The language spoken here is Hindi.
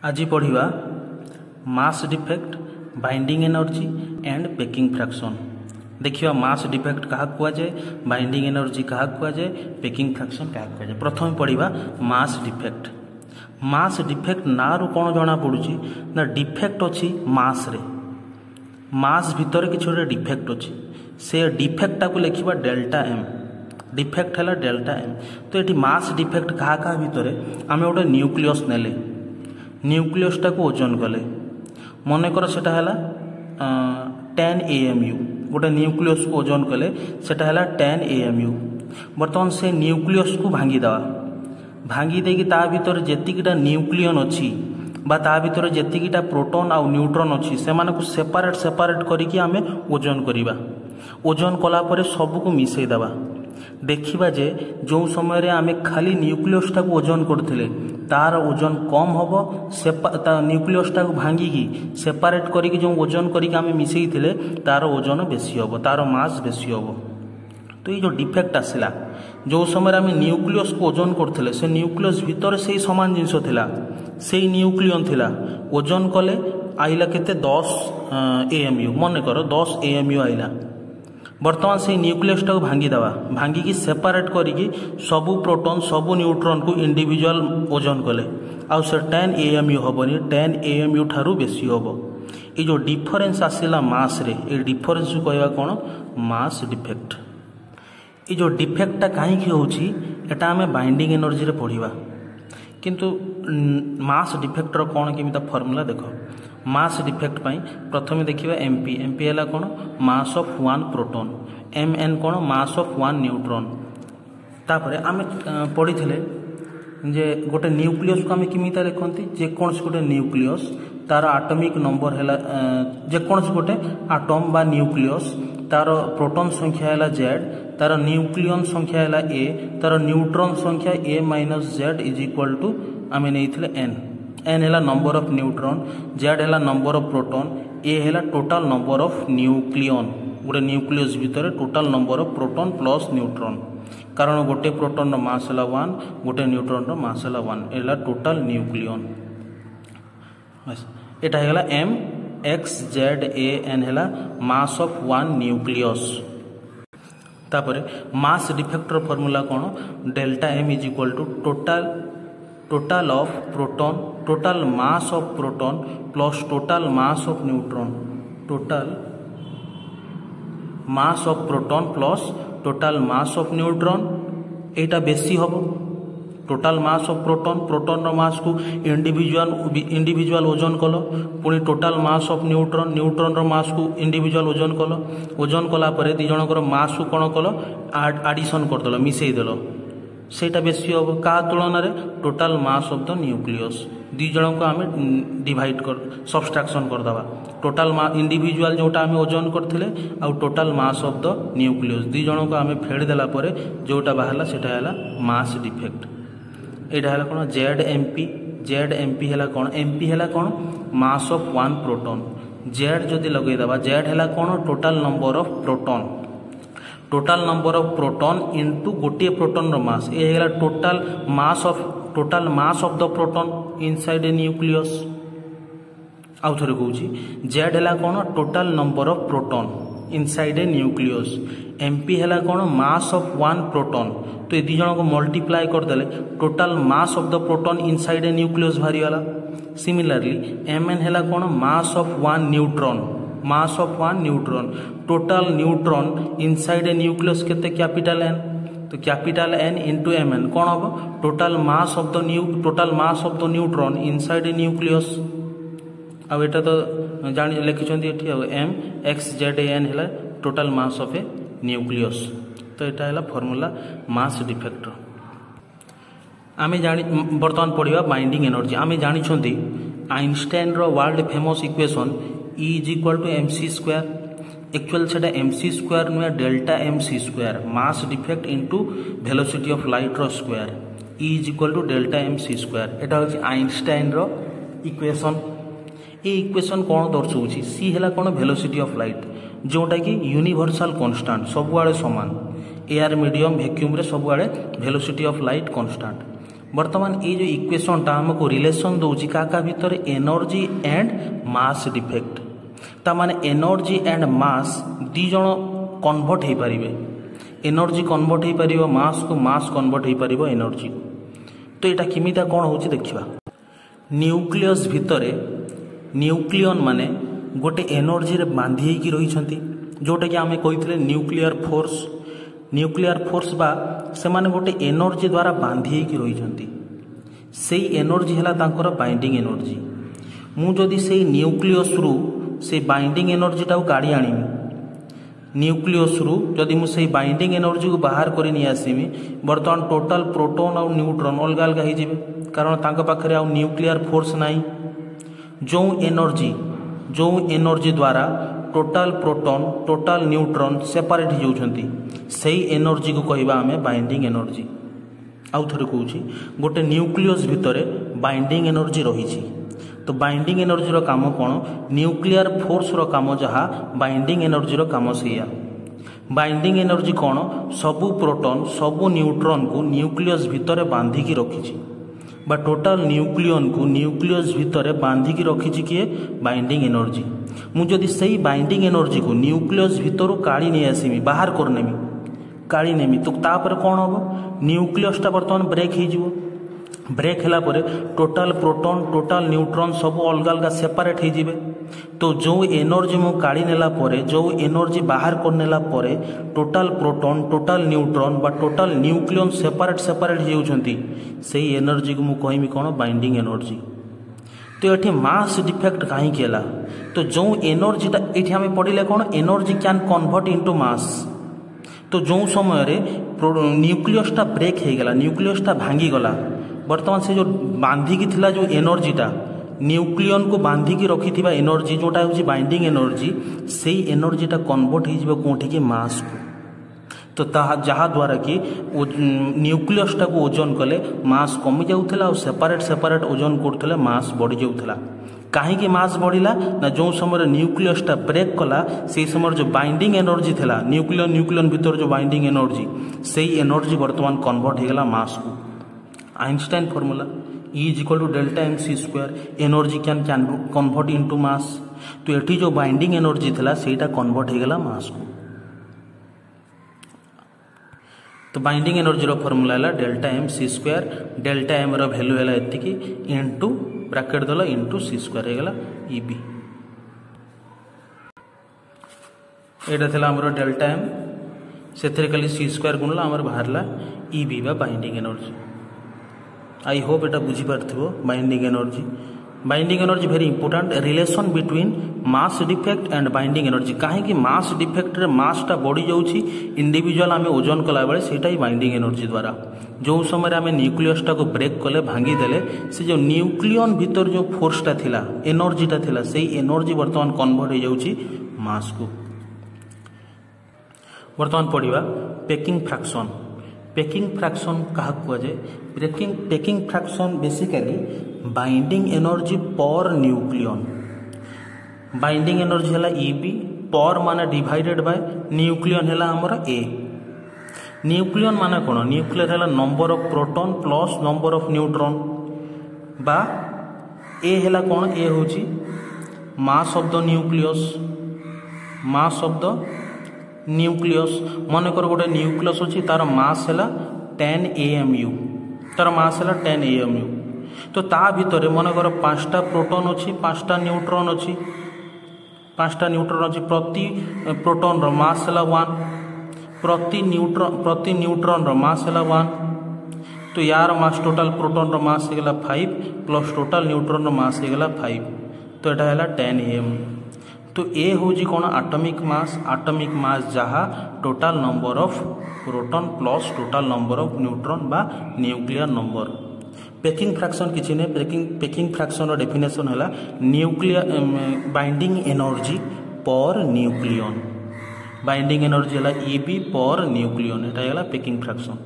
आज पढ़ा mass defect, binding energy and packing fraction. देखिए मास डिफेक्ट क्या कहुए, बाइंडिंग एनर्जी क्या कहुए, पेकिंग फ्रैक्शन क्या कहुए। प्रथम पढ़ा मास डिफेक्ट। मास डिफेक्ट ना रू कौन जना पड़ुची ना डिफेक्ट अच्छी मास रे, मास भितर किसी गोटे डिफेक्ट अच्छी, से डिफेक्ट को लिखा डेल्टा एम। डिफेक्ट है डेल्टा एम। तो ये मास डिफेक्ट क्या भितर आम गोटे न्यूक्लियस नेले, न्यूक्लियसटा को ओजन कले, मनकर सेटा है 10 AMU। गोटे न्यूक्लियस को ओजन कले सेटा है 10 AMU। बर्तमान से न्यूक्लियस को भांगीदवा, भांगी देकी ता भीतर जेतिकीटा न्यूक्लियन अच्छी बा ता भीतर जेतिकीटा प्रोटॉन आउ न्यूट्रॉन अच्छी से माने को सेपारेट सेपारेट करिकी आमे ओजन करिबा। ओजन कला परे सब को मिसई दबा। देखिबा जे जो समय रे आमे खाली न्यूक्लियसटा को ओजन करथिले तार ओजन कम हबो, न्यूक्लियसटा को भांगी सेपारेट करिकी जो ओजन करिकी आमे मिसई थिले तार ओजन बेसी हबो, तार मास बेसी हबो। तो ये जो डिफेक्ट आसला जो समय आम न्यूक्लियस को ओजन करथिले से न्यूक्लियस भितर से सामान जिनस थिला, से न्यूक्लियन थिला, ओजन कले आइला केते 10 AMU, मन कर 10 AMU आइला। बर्तमान से न्यूक्लियसटा को भांगी दवा, भांगी सेपारेट करिकी सबू प्रोटॉन सबू न्यूट्रॉन को इंडिविजुअल ओजन कले आउ से 10 AMU हबनी, 10 AMU ठारू बेसी हबो। ये जो डिफरेंस आसला मास रे, ये डिफरेंस को कहवा कौन मास डिफेक्ट। ये जो डिफेक्टटा कहीं होची एटा आमे बाइंडिंग एनर्जी रे पढ़िबा, किंतु मास डिफेक्टर कौन केमिता फॉर्मूला देखो। मास डिफेक्ट पाई प्रथम देखिबा एमपी। एमपी है कौन मास ऑफ 1 प्रोटॉन, एमएन कौन मास ऑफ 1 न्यूट्रॉन। तापरे आमे पढ़ी थिले जे गोटे न्यूक्लियस को आमे किमिता लिखंती, जे कोनस गोटे न्यूक्लियस तार एटॉमिक नंबर हैला, जे कोनस गोटे एटॉम बा न्यूक्लियस तार प्रोटॉन संख्या हैला Z, तार न्यूक्लियन संख्या हैला A, तार न्यूट्रॉन संख्या A minus Z is equal to आमे नेइथिले N। N है नंबर ऑफ न्यूट्रॉन, Z है नंबर ऑफ प्रोटॉन, A है टोटाल नंबर ऑफ न्यूक्लियन। गोटे न्यूक्लियस भितर total number of proton plus neutron, कारण गोटे प्रोटॉन रो मास है 1, गोटे न्यूट्रॉन रो मास है 1, एला टोटाल न्यूक्लियन। एटा है M X Z A N है मास ऑफ 1 न्यूक्लियस। तापरे मास डिफेक्टर फॉर्मूला कौन, delta M is equal to total of proton, total mass of proton plus total mass of neutron, total mass of proton plus total mass of neutron. एटा बेसी हबो total mass of proton, proton रो मास को इंडिविजुअल ओजन कलो, पुणी total mass of neutron, neutron रो मास को इंडिविजुअल ओजन कलो, ओजन कला परे दी जनकर मास को कोन कलो एडिशन कर दलो, मिसई दलो, सेटा बेसी हम क्या तुलन में total mass of the nucleus. दी जन को आम डिवाइड कर सबस्ट्राक्शन करदे, टोटाल इंडिविजुअल जोटा आम ओजन करथिले आ total mass of the nucleus दी जन को आम फेड़ देला परे जोटा बाहरला सेटा हैला मास डिफेक्ट। एटा हैला कोन ZMP। ZMP हैला कोन, MP हैला कोन मास ऑफ 1 प्रोटॉन, Z जदि लगै दबा Z हैला कोन total number of proton, total number of proton into गोटे प्रोटॉन रो मास, ये है total mass of the proton inside a nucleus. आउ थरे कहूची Z है कौन total number of proton inside a nucleus, MP है कौन मास ऑफ 1 प्रोटॉन। तो ये दी जन को मल्टीप्लाई करदेले total mass of the proton inside a nucleus बाहरी गला। सिमिलरली MN है कौन mass of 1 neutron, mass of 1 neutron, total neutron inside a nucleus केते कैपिटल N, तो कैपिटल N इंटू MN कौन हम total mass of the neutron inside a nucleus. अब एटा तो जान लिखिछंती एठी M X Z A N है total mass of A nucleus. तो एटा है फॉर्मूला मास डिफेक्टर। आमे जानी वर्तमान पढ़िबा बाइंडिंग एनर्जी। आमे जानी छंती आइंस्टाइन रो world famous equation E is equal to MC square. Actual सेटा MC स्क्वायर नुआ delta MC square, mass defect into velocity of light रो square, E is equal to delta MC square. एटा होची आइंस्टाइन रो इक्वेशन। ये इक्वेशन कौन दर्शाऊँ, सी है कौन वेलोसिटी ऑफ लाइट, जोटा कि यूनिवर्सल कांस्टेंट सबुआड़े सामान, एयर मीडियम वैक्यूम रे सबुआड़े वेलोसिटी ऑफ लाइट कांस्टेंट। बर्तमान ये जो इक्वेशन टा हमको रिलेशन दौची क्या भितर एनर्जी एंड मास डिफेक्ट ता माने एनर्जी एंड मास दी जण कन्वर्ट हो पारे एनर्जी कन्वर्ट हो पार मास को मास कन्वर्ट हो पार एनर्जी को तो यहाँ किमिता कौन हो देखा न्यूक्लियस भितर न्यूक्लियन माने गोटे एनर्जी रे बांधी होगी रही जोटा कि आम कही न्यूक्लियर फोर्स बा से माने गोटे एनर्जी द्वारा बांधी होगी रही से एनर्जी है बाइंडिंग एनर्जी मुझे से न्यूक्लियस रु से बाइंडिंग एनर्जी टाक काढ़ी आनीमी न्यूक्लियस रु जदि मुझे बाइंडिंग एनर्जी को बाहर कर नहीं आसमी बर्तमान टोटाल प्रोटॉन और न्यूट्रॉन अलग अलग हो कारण तांको पाखरे आ न्यूक्लियर फोर्स नहीं जो एनर्जी द्वारा total proton total neutron separate हो जाती से एनर्जी को कहवा आम बाइंडिंग एनर्जी आउ थे कहूँ गोटे न्यूक्लियस भितर बाइंडिंग एनर्जी रही तो बाइंडिंग एनर्जी रो काम कौन न्यूक्लियर फोर्स रो काम जहाँ बाइंडिंग एनर्जी रो काम से बाइंडिंग एनर्जी कौन सबू प्रोटॉन सबू न्यूट्रॉन को न्यूक्लियस भितर बांधिकी रखी बा टोटाल न्यूक्लियन को न्यूक्लियस भितर बांधिकी रखी किए बाइंडिंग एनर्जी मुझे से बाइंडिंग एनर्जी को न्यूक्लियस भितर काढ़ी नहीं आसमी बाहर करनेमी काढ़ी नेमी तो तापर कौन हम न्यूक्लियसटा बर्तमान ब्रेक हो ब्रेक है टोटाल प्रोटॉन टोटाल न्यूट्रॉन सब अलग अलग सेपरेट हो तो जो एनर्जी मु काढ़ी नेला परे जो एनर्जी बाहर कर नेला परे टोटाल प्रोटॉन टोटाल न्यूट्रॉन बा टोटाल न्यूक्लियन सेपरेट सेपरेट हो जाती से एनर्जी को मुझे कहमी कौन बाइंडिंग एनर्जी तो ये मास डिफेक्ट कहीं तो जो एनर्जीटा ये आम पढ़ले कौन energy can convert into mass तो जो समय न्यूक्लियसटा ब्रेक हो गला न्यूक्लियसटा भांगीगला बर्तमान से जो बांधिकी थिला जो एनर्जीटा न्यूक्लियन को बांधिकी रखी एनर्जी जोटा हूँ बाइंडिंग एनर्जी से एनर्जीटा कन्वर्ट हो कौटी कि मास को तो जहाँ द्वारा कि न्यूक्लियसटा को ओजन कले मास कमी जाऊला सेपरेट सेपरेट ओजन करते मास बढ़ी जाऊला कहीं मास बढ़ला ना जो समय न्यूक्लियसटा ब्रेक कला से समय जो बाइंडिंग एनर्जी थिला न्यूक्लियन भीतर जो बाइंडिंग एनर्जी से एनर्जी बर्तमान कन्वर्ट हो गला मास को Einstein formula E is equal to delta M C square energy can convert into mass तो ये जो बाइंडिंग एनर्जी थिला सेटा कन्वर्ट हो गला मास को तो बाइंडिंग एनर्जी रो फॉर्मूला है delta M C square delta M रो वैल्यू है एतिकी इनटू ब्रैकेट दला इनटू सी स्क्वायर हो गला EB एटा थिला हमरो डेल्टा एम से खाली सी स्क्वायर गुणला हमर बाहरला EB बा बाइंडिंग एनर्जी आई होप एटा बुझी पारथिबो binding energy very important relation between mass defect and binding energy कहीं मास डिफेक्ट रे मासटा बढ़ी जाउछि इंडिविजुअल आम ओजन कला बेले सेटा ही बाइंडिंग एनर्जी द्वारा जो समय आम न्यूक्लियसटा को ब्रेक कले भांगी देले से जो न्यूक्लियन भीतर जो फोर्सटा थिला एनर्जीटा थिला से एनर्जी बर्तमान कन्वर्ट हो जाउछि मास को बर्तमान पढ़िबा पेकिंग फ्रैक्शन क्या कहुए packing fraction basically binding energy per nucleon binding energy है EB पर माने डिवाइडेड बाय न्यूक्लियन है हमर A न्यूक्लियन माने कौन न्यूक्लियर है number of proton plus number of neutron बा A है कौन A हूँ मास ऑफ द न्यूक्लियस मनकर गोटे न्यूक्लियस अच्छी तार मास है 10 AMU तार मास है 10 AMU तो ता भितर मनकर 5टा प्रोटॉन अच्छी 5टा न्यूट्रॉन अच्छी 5टा न्यूट्रॉन अच्छी प्रति प्रोटॉन रो मास है 1 प्रति न्यूट्रॉन रो मास है 1 तो यार मास टोटाल प्रोटॉन रो मास है 5 प्लस टोटाल न्यूट्रॉन रो मास है 5 तो यहाँ है 10 AMU तो ए हूँ कौन एटॉमिक मास जहाँ total number of proton plus total number of neutron बा न्यूक्लियर नंबर पेकिंग फ्रैक्शन किसी नहीं पेकिंग फ्रैक्शन डेफिनेशन है nuclear binding energy per nucleon binding energy है EB पर न्यूक्लियन यहाँ है पेकिंग फ्रैक्शन।